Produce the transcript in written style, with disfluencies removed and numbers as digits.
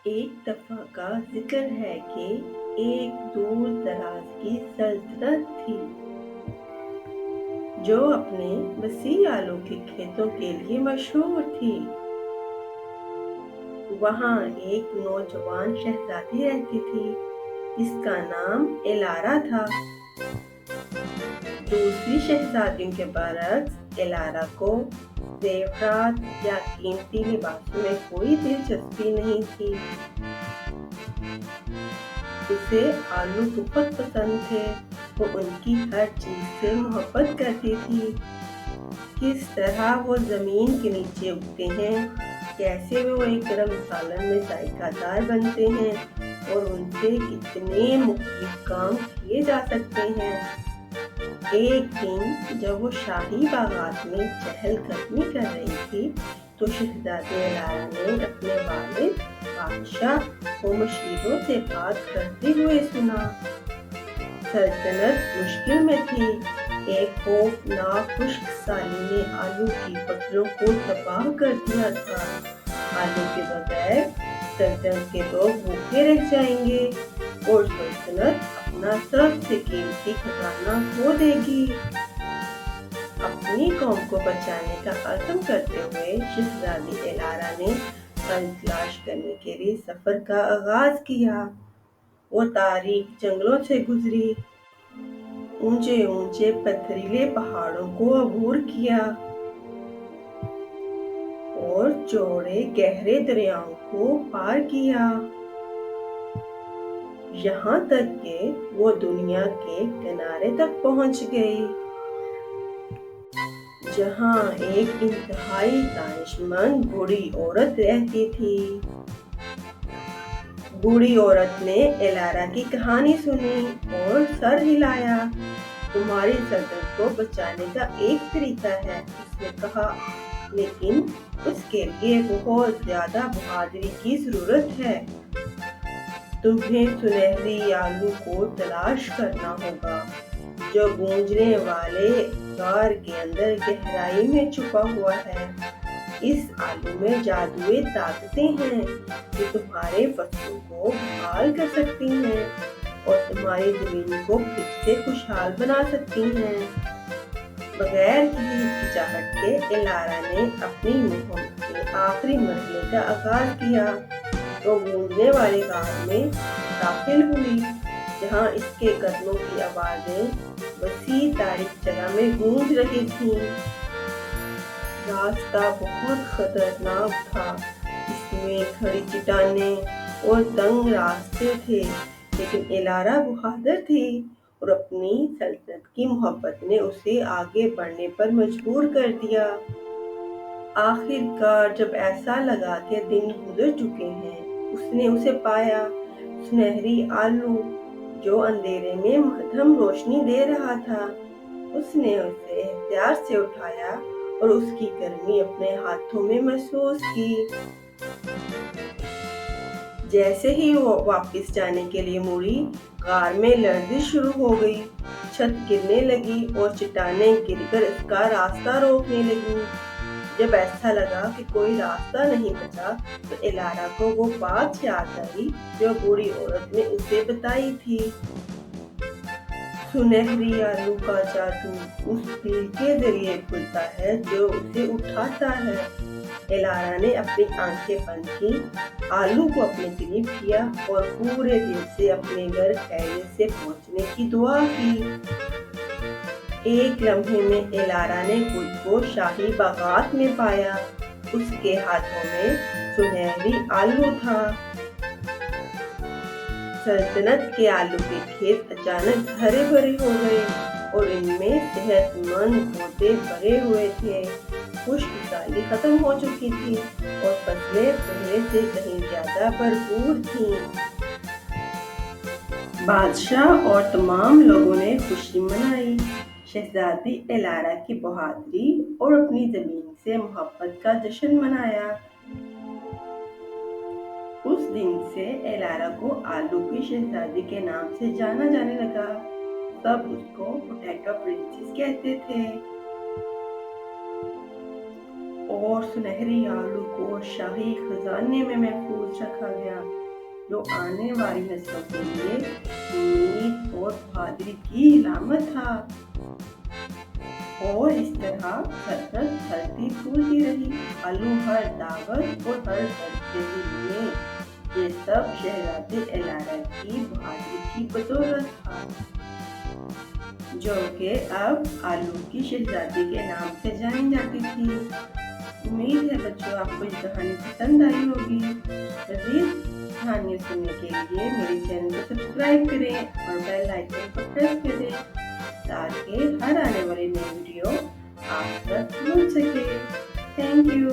ایک دفعہ کا ذکر ہے کہ ایک دور دراز کی سلطنت تھی جو اپنے وسیع آلو کے کھیتوں کے لیے مشہور تھی۔ وہاں ایک نوجوان شہزادی رہتی تھی جس کا نام الارا تھا۔ دوسری شہزادیوں کے برعکس الارا کو زیورات یا قیمتی لباسوں میں کوئی دلچسپی نہیں تھی۔ اسے آلو بہت پسند تھے۔ وہ ان کی ہر چیز سے محبت کرتی تھی، کس طرح وہ زمین کے نیچے اگتے ہیں، کیسے وہ ایک گرم سالن میں ذائقہ دار بنتے ہیں اور ان سے کتنے مختلف کام کیے جا سکتے ہیں۔ ایک دن جب وہ شاہی باغات میں چہل قدمی کر رہی تھی تو شہزادی الارا نے اپنے والد بادشاہ کو مشیروں سے بات کرتے ہوئے سنا۔ سلطنت مشکل میں تھی۔ ایک خوفناک خشک سالی نے آلو کی فصلوں کو تباہ کر دیا تھا۔ آلو کے بغیر سلطنت کے لوگ بھوکے رہ جائیں گے اور سلطنت اپنا سب سے قیمتی خزانہ کھو دے گی۔ اپنی قوم کو بچانے کا عزم کرتے ہوئے شہزادی الارا نے پھل تلاش کرنے کے لیے سفر کا آغاز کیا۔ وہ تاریک جنگلوں سے گزری، اونچے اونچے پتھریلے پہاڑوں کو عبور کیا اور چوڑے گہرے دریاؤں کو پار کیا، یہاں تک کہ وہ دنیا کے کنارے تک پہنچ گئی، جہاں ایک انتہائی دانش مند بوڑھی عورت رہتی تھی۔ بوڑھی عورت نے الارا کی کہانی سنی اور سر ہلایا۔ تمہاری سلطنت کو بچانے کا ایک طریقہ ہے، اس نے کہا، لیکن اس کے لیے بہت زیادہ بہادری کی ضرورت ہے۔ تمہیں سنہری آلو کو تلاش کرنا ہوگا جو گونجنے والے غار کے اندر گہرائی میں چھپا ہوا ہے۔ اس آلو میں جادوئی طاقتیں ہیں جو تمہارے فصلوں کو بحال کر سکتی ہیں اور تمہاری زمین کو پھر سے خوشحال بنا سکتی ہیں۔ بغیر کسی ہچکچاہٹ کے الارا نے اپنی مہم کے آخری مرحلے کا آغاز کیا۔ وہ گونجنے والے غار میں داخل ہوئی جہاں اس کے قدموں کی آوازیں وسیع تاریک جگہ میں گونج رہی تھیں۔ راستہ بہت خطرناک تھا، اس میں کھڑی چٹانیں اور تنگ راستے تھے، لیکن الارا بہادر تھی اور اپنی سلطنت کی محبت نے اسے آگے بڑھنے پر مجبور کر دیا۔ آخر کار جب ایسا لگا کہ دن گزر چکے ہیں، اس نے اسے پایا، سنہری آلو جو اندھیرے میں مدھم روشنی دے رہا تھا۔ اس نے اسے احتیاط سے اٹھایا اور اس کی گرمی اپنے ہاتھوں میں محسوس کی۔ جیسے ہی وہ واپس جانے کے لیے مڑی، غار میں لرزش شروع ہو گئی، چھت گرنے لگی اور چٹانیں گر کر اس کا راستہ روکنے لگیں۔ جب ایسا لگا کہ کوئی راستہ نہیں بچا تو الارا کو وہ بات یاد آئی جو بوڑھی عورت نے اسے بتائی تھی۔ سنہری آلو کا جادو اس تیر کے ذریعے کھلتا ہے جو اسے اٹھاتا ہے۔ الارا نے اپنی آنکھیں بند کی، آلو کو اپنے قریب کیا اور پورے دل سے اپنے گھر خیریت سے پہنچنے کی دعا کی۔ ایک لمحے میں الارا نے خود کو شاہی باغات میں پایا۔ اس کے ہاتھوں میں سنہری آلو تھا۔ سلطنت کے آلو کے کھیت اچانک ہرے بھرے ہو گئے اور ان میں صحت مند پودے بھرے ہوئے تھے۔ خشک سالی ختم ہو چکی تھی اور فصلیں پہلے سے کہیں زیادہ بھرپور تھیں۔ بادشاہ اور تمام لوگوں نے خوشی منائی، شہزادی الارا کی بہادری اور اپنی زمین سے محبت کا جشن منایا۔ اس دن سے الارا کو آلو کی شہزادی کے نام سے جانا جانے لگا۔ سب اس کو پوٹیٹو پرنسس کہتے تھے اور سنہری آلو کو شاہی خزانے میں محفوظ رکھا گیا، جو آنے والی نسلوں کے لیے امید اور بہادری کی علامت تھا۔ اور اس طرح سلطنت پھلتی پھولتی رہی، آلو ہر دعوت اور ہر سرکردگی میں۔ یہ سب شہزادے ایلارا کی بہادری کی بدولت تھا، جو کہ اب آلو کی شہزادی کے نام سے جانی جاتی تھی۔ امید ہے بچوں آپ کو یہ کہانی پسند آئی ہوگی۔ مزید کہانیاں سننے کے لیے میرے چینل کو سبسکرائب کریں اور بیل آئیکن کو پریس کریں تاکہ ہر آنے والی نئی ویڈیو آپ تک پہنچ سکے۔ Thank you.